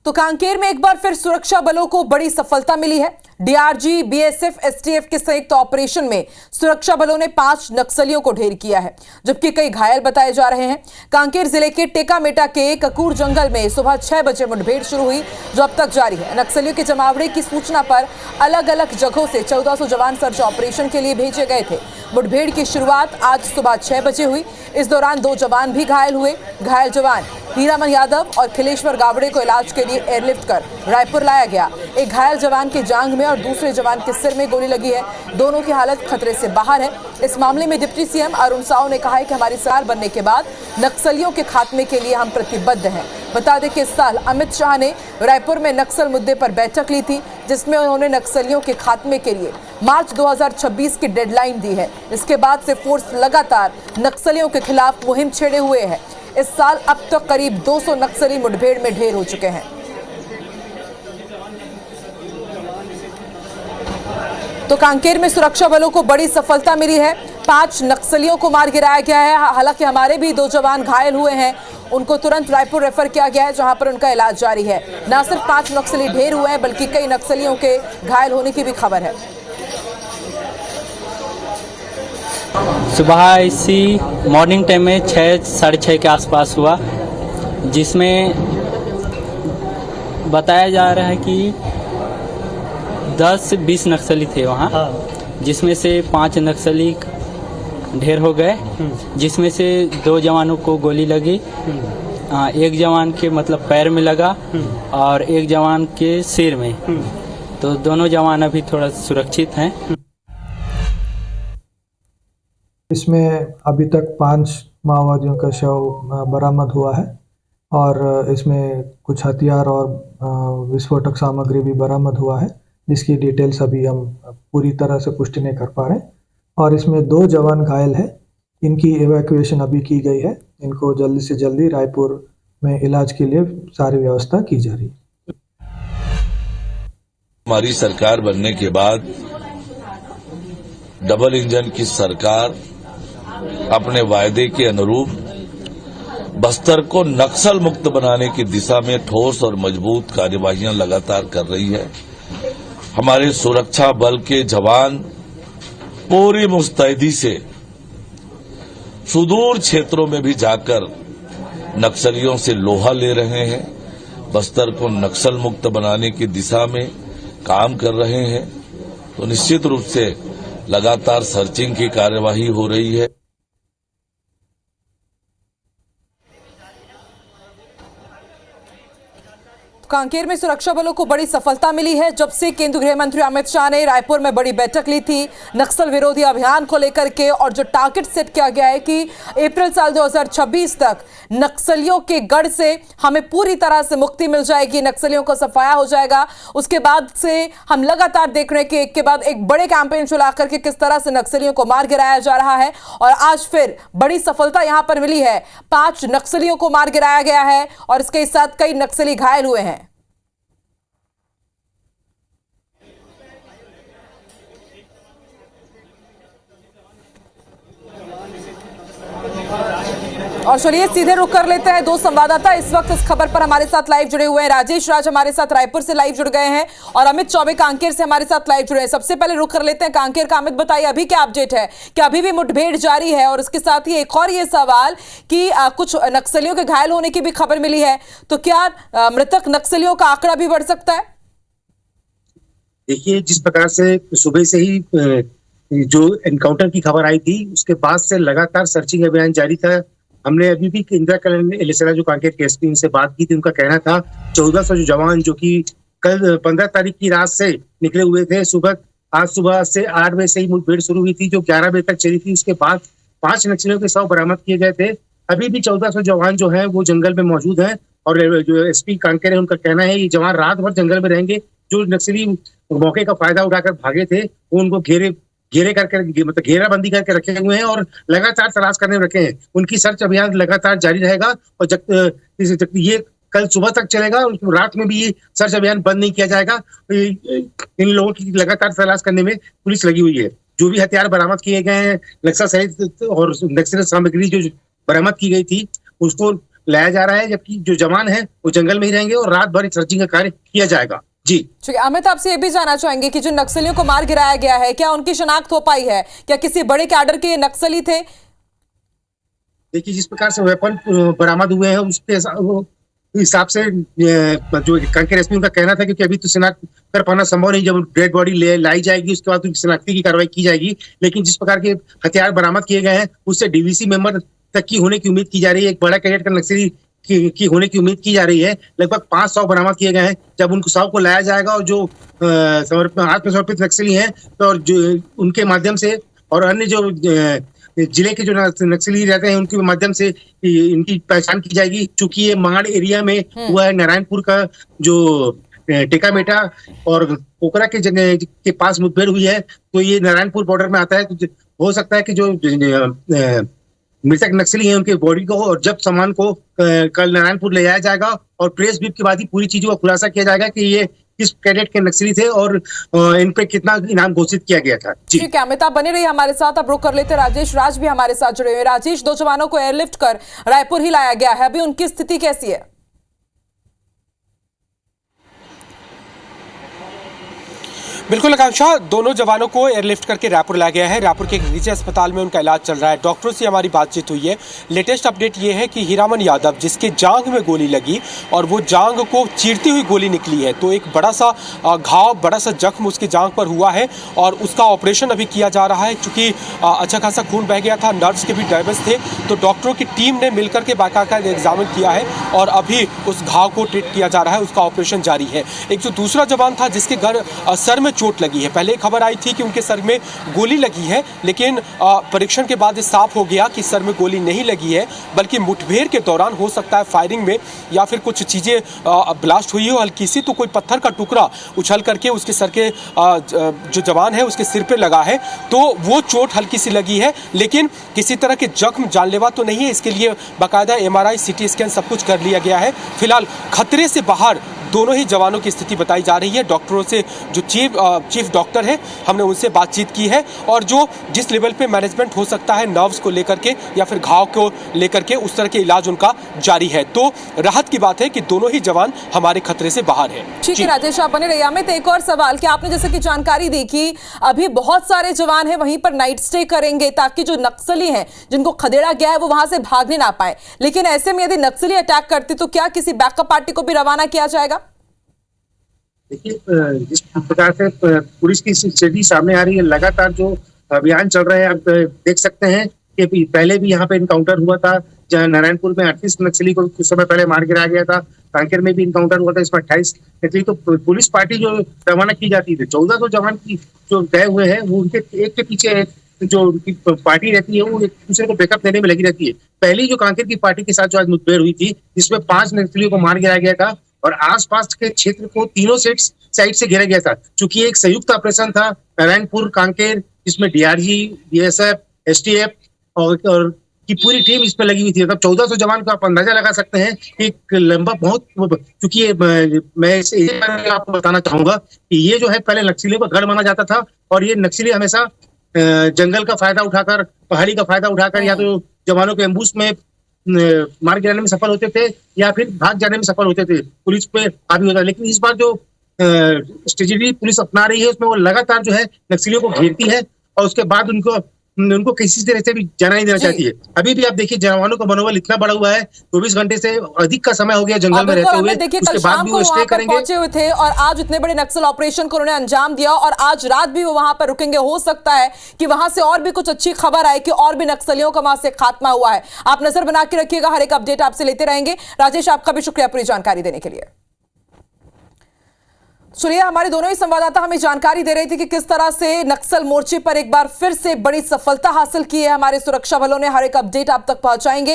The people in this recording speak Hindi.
तो कांकेर में एक बार फिर सुरक्षा बलों को बड़ी सफलता मिली है। डीआरजी, बीएसएफ, एसटीएफ के संयुक्त ऑपरेशन में सुरक्षा बलों ने 5 नक्सलियों को ढेर किया है, जबकि कई घायल बताए जा रहे हैं। कांकेर जिले के टेकामेटा के ककूर जंगल में सुबह 6 बजे मुठभेड़ शुरू हुई, जो अब तक जारी है। नक्सलियों के जमावड़े की सूचना पर अलग अलग जगहों से 1400 जवान सर्च ऑपरेशन के लिए भेजे गए थे। मुठभेड़ की शुरुआत आज सुबह 6 बजे हुई। इस दौरान 2 जवान भी घायल हुए। घायल जवान हीरामन यादव और खिलेश्वर गावड़े को इलाज के लिए एयरलिफ्ट कर रायपुर लाया गया। एक घायल जवान के जांघ में और दूसरे जवान के सिर में गोली लगी है। दोनों की हालत खतरे से बाहर है। इस मामले में डिप्टी सीएम अरुण साव ने कहा है कि हमारी सरकार बनने के बाद नक्सलियों के खात्मे के लिए हम प्रतिबद्ध हैं। बता दें कि इस साल अमित शाह ने रायपुर में नक्सल मुद्दे पर बैठक ली थी, जिसमें उन्होंने नक्सलियों के खात्मे के लिए मार्च 2026 की डेडलाइन दी है। इसके बाद से फोर्स लगातार नक्सलियों के खिलाफ मुहिम छेड़े हुए है। इस साल अब तक करीब 200 नक्सली मुठभेड़ में ढेर हो चुके हैं। तो कांकेर में सुरक्षा बलों को बड़ी सफलता मिली है। 5 नक्सलियों को मार गिराया गया है। हालांकि हमारे भी 2 जवान घायल हुए हैं, उनको तुरंत रायपुर रेफर किया गया है, जहां पर उनका इलाज जारी है। न सिर्फ 5 नक्सली ढेर हुए हैं, बल्कि कई नक्सलियों के घायल होने की भी खबर है। सुबह इसी मॉर्निंग टाइम में 6 साढ़े 6 के आसपास हुआ, जिसमें बताया जा रहा है कि 10 से 20 नक्सली थे वहाँ, जिसमें से 5 नक्सली ढेर हो गए, जिसमें से 2 जवानों को गोली लगी। एक जवान के मतलब पैर में लगा और एक जवान के सिर में। तो दोनों जवान अभी थोड़ा सुरक्षित हैं। इसमें अभी तक 5 माओवादियों का शव बरामद हुआ है और इसमें कुछ हथियार और विस्फोटक सामग्री भी बरामद हुआ है, जिसकी डिटेल्स अभी हम पूरी तरह से पुष्टि नहीं कर पा रहे। और इसमें 2 जवान घायल हैं, इनकी एवैक्यूएशन अभी की गई है। इनको जल्दी से जल्दी रायपुर में इलाज के लिए सारी व्यवस्था की जा रही है। हमारी सरकार बनने के बाद डबल इंजन की सरकार अपने वायदे के अनुरूप बस्तर को नक्सल मुक्त बनाने की दिशा में ठोस और मजबूत कार्यवाहियां लगातार कर रही है। हमारे सुरक्षा बल के जवान पूरी मुस्तैदी से सुदूर क्षेत्रों में भी जाकर नक्सलियों से लोहा ले रहे हैं, बस्तर को नक्सल मुक्त बनाने की दिशा में काम कर रहे हैं। तो निश्चित रूप से लगातार सर्चिंग की कार्यवाही हो रही है। कांकेर में सुरक्षा बलों को बड़ी सफलता मिली है। जब से केंद्रीय गृह मंत्री अमित शाह ने रायपुर में बड़ी बैठक ली थी नक्सल विरोधी अभियान को लेकर के, और जो टारगेट सेट किया गया है कि अप्रैल साल 2026 तक नक्सलियों के गढ़ से हमें पूरी तरह से मुक्ति मिल जाएगी, नक्सलियों का सफाया हो जाएगा। उसके बाद से हम लगातार देख रहे हैं कि एक के बाद एक बड़े कैंपेन चला करके किस तरह से नक्सलियों को मार गिराया जा रहा है। और आज फिर बड़ी सफलता यहां पर मिली है। 5 नक्सलियों को मार गिराया गया है और इसके साथ कई नक्सली घायल हुए हैं। और चलिए सीधे रुक कर लेते हैं 2 संवाददाता इस वक्त इस खबर पर हमारे साथ लाइव जुड़े हुए हैं। राजेश राज हमारे साथ रायपुर से लाइव जुड़ गए हैं और अमित चौबे कांकेर से हमारे साथ लाइव जुड़े हैं। सबसे पहले रुक कर लेते हैं कांकेर का। अमित बताइए अभी क्या अपडेट है, क्या अभी भी मुठभेड़ जारी है? और इसके साथ ही एक और ये सवाल कि कुछ नक्सलियों के घायल होने की भी खबर मिली है, तो क्या मृतक नक्सलियों का आंकड़ा भी बढ़ सकता है? देखिए, जिस प्रकार से सुबह से ही जो एनकाउंटर की खबर आई थी, उसके बाद से लगातार सर्चिंग अभियान जारी था। हमने अभी भी इंदिरा कल्याण एलिसेरा जो कांकेर के एसपी उनसे बात की थी, उनका कहना था 1400 जो जवान जो कि कल 15 तारीख की रात से निकले हुए थे, आज सुबह से 8 बजे से ही मुठभेड़ शुरू हुई थी, जो 11 बजे तक चली थी। उसके बाद 5 नक्सलियों के शव बरामद किए गए थे। अभी भी 1400 जवान जो है वो जंगल में मौजूद है और जो एसपी कांकेर है उनका कहना है ये जवान रात भर जंगल में रहेंगे। जो नक्सली मौके का फायदा उठाकर भागे थे वो उनको घेरे करके मतलब घेराबंदी करके रखे हुए हैं और लगातार तलाश करने में रखे हैं। उनकी सर्च अभियान लगातार जारी रहेगा और ये कल सुबह तक चलेगा। रात में भी ये सर्च अभियान बंद नहीं किया जाएगा। इन लोगों की लगातार तलाश करने में पुलिस लगी हुई है। जो भी हथियार बरामद किए गए हैं, नक्सल सहित और नक्सल सामग्री जो बरामद की गई थी, उसको लाया जा रहा है, जबकि जो जवान है वो जंगल में ही रहेंगे और रात भर सर्चिंग का कार्य किया जाएगा। जी ठीक है, अमित आपसे ये भी जानना चाहेंगे कि जो नक्सलियों को मार गिराया गया है, क्या उनकी शनाख्त हो पाई है? क्या किसी बड़े कैडर के नक्सली थे? देखिए, जिस प्रकार से वेपन बरामद हुए हैं उसके हिसाब से जो कांकेर एसपी उनका कहना था, क्योंकि अभी तो शिनाख्त कर पाना संभव नहीं, जब डेड बॉडी लाई जाएगी उसके बाद उनकी शिनाख्ती की कार्रवाई की जाएगी। लेकिन जिस प्रकार के हथियार बरामद किए गए हैं उससे डीवीसी मेंबर तक की होने की उम्मीद की जा रही है। एक बड़ा कैडेट का नक्सली की होने की उम्मीद की जा रही है। लगभग 500 बरामद किए गए हैं। जब उनको 100 को लाया जाएगा और जो आत्मसमर्पित नक्सली हैं तो जो उनके माध्यम से और अन्य जो जिले के जो नक्सली रहते हैं उनके माध्यम से इनकी पहचान की जाएगी। चूंकि ये माड़ एरिया में हुआ है, नारायणपुर का जो टेकामेटा और पोखरा के जगह के पास मुठभेड़ हुई है, तो ये नारायणपुर बॉर्डर में आता है। तो हो सकता है कि जो मृतक नक्सली हैं उनके बॉडी को और जब सामान को कल नारायणपुर ले जाया जाएगा और प्रेस ब्रीफ के बाद ही पूरी चीजों का खुलासा किया जाएगा कि ये किस कैडेट के नक्सली थे और इन पे कितना इनाम घोषित किया गया था। ठीक है, अमिताभ बने रहिए हमारे साथ। अब रुक कर लेते राजेश राज भी हमारे साथ जुड़े हुए। राजेश, 2 जवानों को एयरलिफ्ट कर रायपुर ही लाया गया है, अभी उनकी स्थिति कैसी है? बिल्कुल आकांक्षा, दोनों जवानों को एयरलिफ्ट करके रायपुर लाया गया है। रायपुर के एक निजी अस्पताल में उनका इलाज चल रहा है। डॉक्टरों से हमारी बातचीत हुई है। लेटेस्ट अपडेट ये है कि हीरामन यादव, जिसके जांघ में गोली लगी और वो जांघ को चीरती हुई गोली निकली है, तो एक बड़ा सा घाव, बड़ा सा जख्म उसकी जांघ पर हुआ है और उसका ऑपरेशन अभी किया जा रहा है। चूंकि अच्छा खासा खून बह गया था, नर्व्स के भी डैमेज थे, तो डॉक्टरों की टीम ने मिलकर के बाकायदा एग्जामिन किया है और अभी उस घाव को ट्रीट किया जा रहा है, उसका ऑपरेशन जारी है। एक जो दूसरा जवान था जिसके सर में चोट लगी है, पहले खबर आई थी कि उनके सर में गोली लगी है, लेकिन परीक्षण के बाद साफ हो गया कि सर में गोली नहीं लगी है, बल्कि मुठभेड़ के दौरान हो सकता है फायरिंग में या फिर कुछ चीजें ब्लास्ट हुई हो हल्की सी, तो कोई पत्थर का टुकड़ा उछल करके उसके सर के जो जवान है उसके सिर पे लगा है, तो वो चोट हल्की सी लगी है, लेकिन किसी तरह के जख्म जानलेवा तो नहीं है। इसके लिए बाकायदा MRI, CT स्कैन सब कुछ कर लिया गया है। फिलहाल खतरे से बाहर दोनों ही जवानों की स्थिति बताई जा रही है। डॉक्टरों से, जो चीफ डॉक्टर है, हमने उनसे बातचीत की है और जो जिस लेवल पे मैनेजमेंट हो सकता है नर्व्स को लेकर के या फिर घाव को लेकर के, उस तरह के इलाज उनका जारी है। तो राहत की बात है कि दोनों ही जवान हमारे खतरे से बाहर है। ठीक है राजेश, आप बने रहिए। अमित, एक और सवाल कि आपने जैसे कि जानकारी दी कि अभी बहुत सारे जवान हैं वहीं पर नाइट स्टे करेंगे ताकि जो नक्सली हैं जिनको खदेड़ा गया है वो वहां से भागने ना पाए, लेकिन ऐसे में यदि नक्सली अटैक करते तो क्या किसी बैकअप पार्टी को भी रवाना किया जाएगा? देखिए, जिस प्रकार से पुलिस की स्थिति सामने आ रही है, लगातार जो अभियान चल रहे हैं, आप देख सकते हैं कि पहले भी यहाँ पे इनकाउंटर हुआ था, जहाँ नारायणपुर में 38 नक्सली को कुछ समय पहले मार गिराया गया था। कांकेर में भी इनकाउंटर हुआ था, इसमें 28 नक्सली। तो पुलिस पार्टी जो रवाना की जाती थी, 1400 जवान की जो गए हुए हैं, वो उनके एक के पीछे जो उनकी पार्टी रहती है वो एक दूसरे को बैकअप देने में लगी रहती है। पहली जो कांकेर की पार्टी के साथ जो आज मुठभेड़ हुई थी, जिसमें 5 नक्सलियों को मार गिराया गया था और आसपास के क्षेत्र को तीनों साइड से घेरा गया था। चूंकि एक संयुक्त ऑपरेशन था नारायणपुर कांकेर, जिसमें DRG, BSF, STF और की पूरी टीम इस पर लगी हुई थी। मतलब 1400 जवान को आप अंदाजा लगा सकते हैं। एक लंबा बहुत, क्योंकि मैं आपको बताना चाहूंगा कि ये जो है पहले नक्सलियों का गढ़ माना जाता था और ये नक्सली हमेशा जंगल का फायदा उठाकर, पहाड़ी का फायदा उठाकर या तो जवानों के एम्बुश में मार गिराने में सफल होते थे या फिर भाग जाने में सफल होते थे, पुलिस पे हावी होता। लेकिन इस बार जो स्ट्रेटेजी पुलिस अपना रही है उसमें वो लगातार जो है नक्सलियों को घेरती है और उसके बाद उनको किसी तरह से भी जाना नहीं देना चाहती है। अभी भी आप देखिए जवानों का मनोबल इतना बड़ा हुआ है, 24 घंटे से अधिक का समय हो गया जंगल में रहते हुए, उसके बाद भी वो स्टे करेंगे। पहुंचे हुए थे और आज इतने बड़े नक्सल ऑपरेशन को उन्होंने अंजाम दिया और आज रात भी वो वहां पर रुकेंगे। हो सकता है कि वहां से और भी कुछ अच्छी खबर आए कि और भी नक्सलियों का वहां से खात्मा हुआ है। आप नजर बना के रखिएगा, हर एक अपडेट आपसे लेते रहेंगे। राजेश, आपका भी शुक्रिया पूरी जानकारी देने के लिए। सुनिए, हमारे दोनों ही संवाददाता हमें जानकारी दे रहे थे कि किस तरह से नक्सल मोर्चे पर एक बार फिर से बड़ी सफलता हासिल की है हमारे सुरक्षा बलों ने। हर एक अपडेट आप तक पहुंचाएंगे।